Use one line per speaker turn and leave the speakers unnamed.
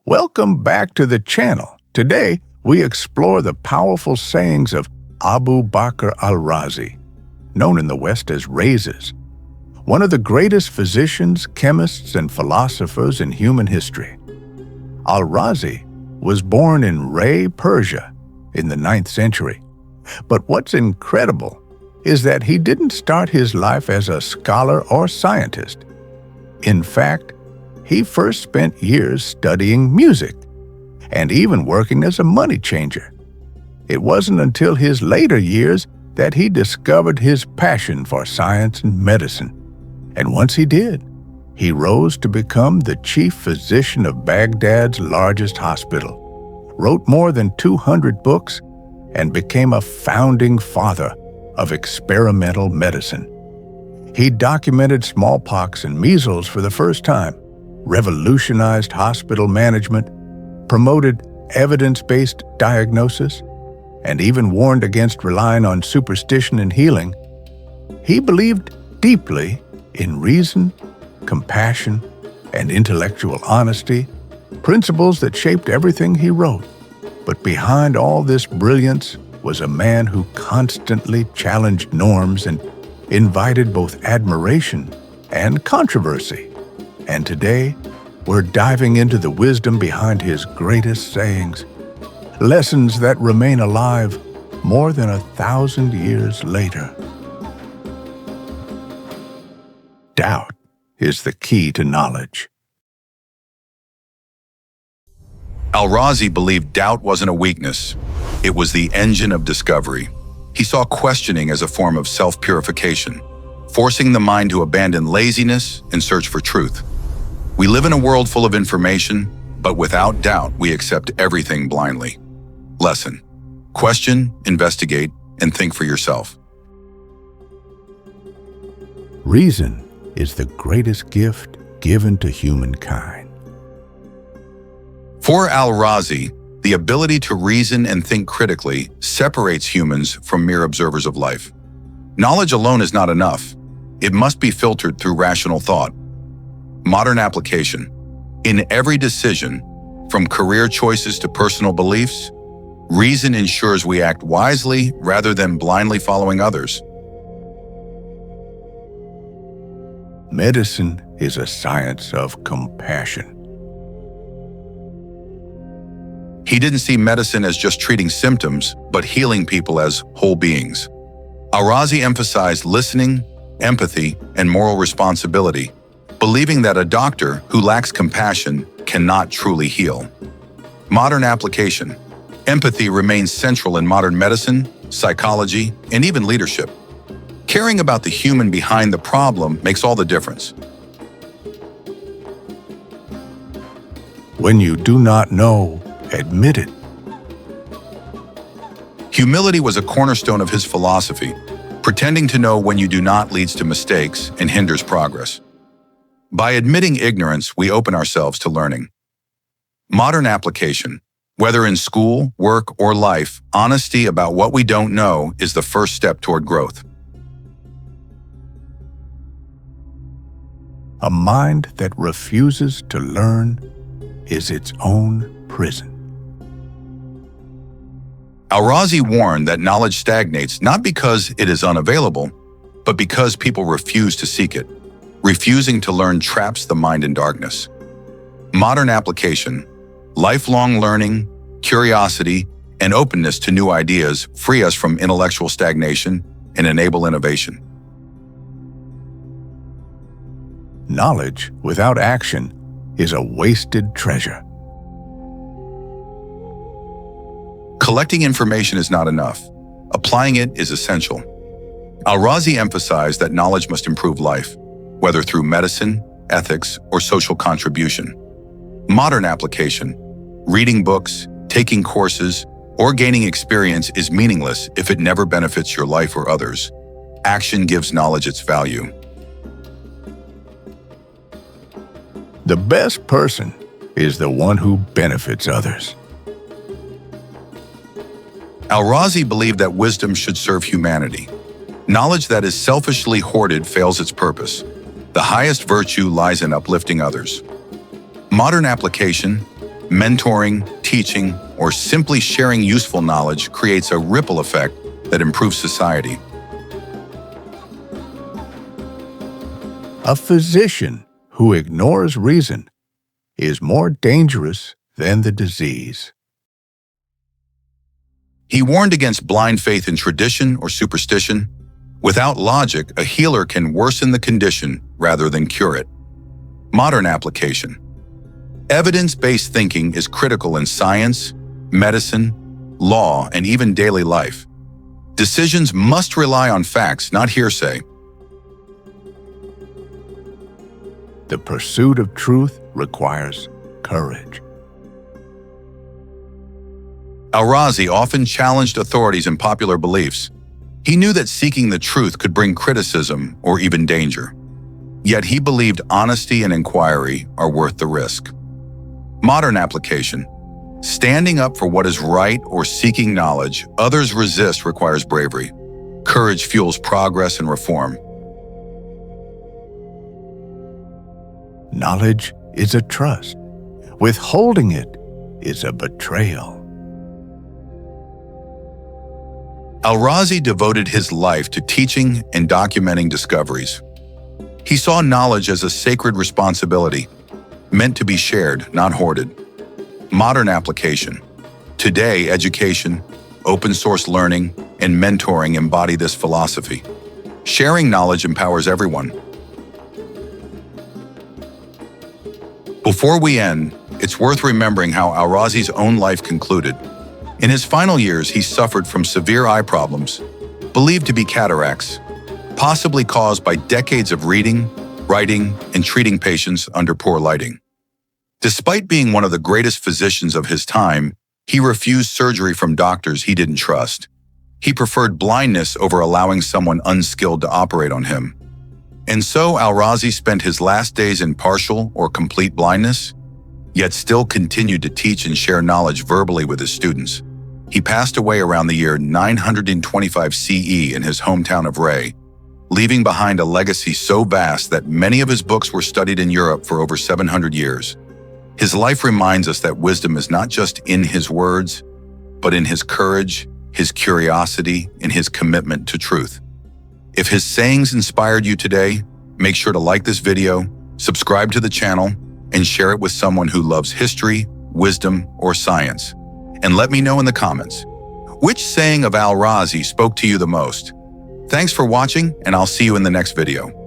Welcome back to the channel. Today, we explore the powerful sayings of Abu Bakr al-Razi, known in the West as Rhazes, one of the greatest physicians, chemists, and philosophers in human history. Al-Razi was born in Ray, Persia, in the 9th century. But what's incredible is that he didn't start his life as a scholar or scientist. In fact, he first spent years studying music and even working as a money changer. It wasn't until his later years that he discovered his passion for science and medicine. And once he did, he rose to become the chief physician of Baghdad's largest hospital, wrote more than 200 books, and became a founding father of experimental medicine. He documented smallpox and measles for the first time, revolutionized hospital management, promoted evidence-based diagnosis, and even warned against relying on superstition in healing. He believed deeply in reason, compassion, and intellectual honesty, principles that shaped everything he wrote. But behind all this brilliance was a man who constantly challenged norms and invited both admiration and controversy. And today, we're diving into the wisdom behind his greatest sayings, lessons that remain alive more than 1,000 years later. Doubt is the key to knowledge.
Al-Razi believed doubt wasn't a weakness. It was the engine of discovery. He saw questioning as a form of self-purification, forcing the mind to abandon laziness and search for truth. We live in a world full of information, but without doubt, we accept everything blindly. Lesson: question, investigate, and think for yourself.
Reason is the greatest gift given to humankind.
For Al-Razi, the ability to reason and think critically separates humans from mere observers of life. Knowledge alone is not enough. It must be filtered through rational thought. Modern application. In every decision, from career choices to personal beliefs, reason ensures we act wisely rather than blindly following others.
Medicine is a science of compassion.
He didn't see medicine as just treating symptoms, but healing people as whole beings. Al-Razi emphasized listening, empathy, and moral responsibility, believing that a doctor who lacks compassion cannot truly heal. Modern application. Empathy remains central in modern medicine, psychology, and even leadership. Caring about the human behind the problem makes all the difference.
When you do not know, admit it.
Humility was a cornerstone of his philosophy. Pretending to know when you do not leads to mistakes and hinders progress. By admitting ignorance, we open ourselves to learning. Modern application. Whether in school, work, or life, honesty about what we don't know is the first step toward growth.
A mind that refuses to learn is its own prison.
Al-Razi warned that knowledge stagnates not because it is unavailable, but because people refuse to seek it. Refusing to learn traps the mind in darkness. Modern application. Lifelong learning, curiosity, and openness to new ideas free us from intellectual stagnation and enable innovation.
Knowledge without action is a wasted treasure.
Collecting information is not enough. Applying it is essential. Al-Razi emphasized that knowledge must improve life, whether through medicine, ethics, or social contribution. Modern application. Reading books, taking courses, or gaining experience is meaningless if it never benefits your life or others. Action gives knowledge its value.
The best person is the one who benefits others.
Al-Razi believed that wisdom should serve humanity. Knowledge that is selfishly hoarded fails its purpose. The highest virtue lies in uplifting others. Modern application. Mentoring, teaching, or simply sharing useful knowledge creates a ripple effect that improves society.
A physician who ignores reason is more dangerous than the disease.
He warned against blind faith in tradition or superstition. Without logic, a healer can worsen the condition rather than cure it. Modern application. Evidence-based thinking is critical in science, medicine, law, and even daily life. Decisions must rely on facts, not hearsay.
The pursuit of truth requires courage.
Al-Razi often challenged authorities and popular beliefs. He knew that seeking the truth could bring criticism or even danger. Yet he believed honesty and inquiry are worth the risk. Modern application. Standing up for what is right or seeking knowledge others resist requires bravery. Courage fuels progress and reform.
Knowledge is a trust. Withholding it is a betrayal.
Al-Razi devoted his life to teaching and documenting discoveries. He saw knowledge as a sacred responsibility, meant to be shared, not hoarded. Modern application. Today, education, open-source learning, and mentoring embody this philosophy. Sharing knowledge empowers everyone. Before we end, it's worth remembering how Al-Razi's own life concluded. In his final years, he suffered from severe eye problems, believed to be cataracts, possibly caused by decades of reading, writing, and treating patients under poor lighting. Despite being one of the greatest physicians of his time, he refused surgery from doctors he didn't trust. He preferred blindness over allowing someone unskilled to operate on him. And so Al-Razi spent his last days in partial or complete blindness, yet still continued to teach and share knowledge verbally with his students. He passed away around the year 925 CE in his hometown of Rhazes, leaving behind a legacy so vast that many of his books were studied in Europe for over 700 years. His life reminds us that wisdom is not just in his words, but in his courage, his curiosity, and his commitment to truth. If his sayings inspired you today, make sure to like this video, subscribe to the channel, and share it with someone who loves history, wisdom, or science. And let me know in the comments, which saying of Al-Razi spoke to you the most? Thanks for watching, and I'll see you in the next video.